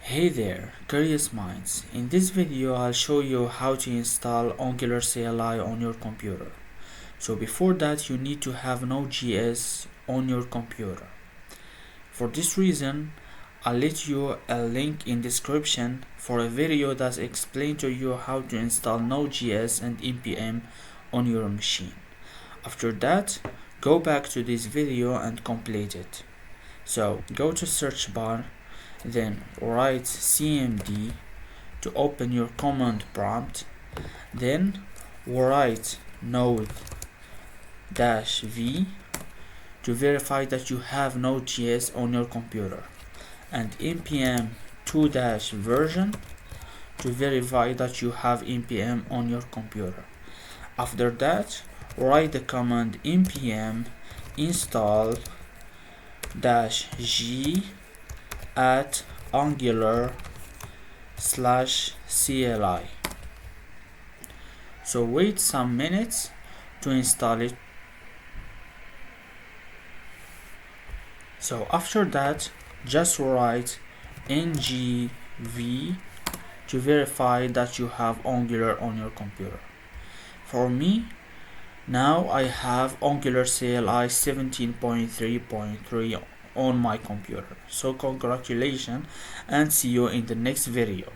Hey there, curious minds. In this video I'll show you how to install Angular CLI on your computer. So before that you need to have Node.js on your computer. For this reason I'll let you a link in description for a video that explains to you how to install Node.js and npm on your machine. After that, go back to this video and complete it. So go to search bar, then write cmd to open your command prompt, then write node-v to verify that you have Node.js on your computer, and npm 2-version to verify that you have npm on your computer. After that, write the command npm install -g at Angular /CLI. So wait some minutes to install it. So after that, just write ngv to verify that you have Angular on your computer. For me, now I have Angular CLI 17.3.3 on my computer. So congratulations and see you in the next video.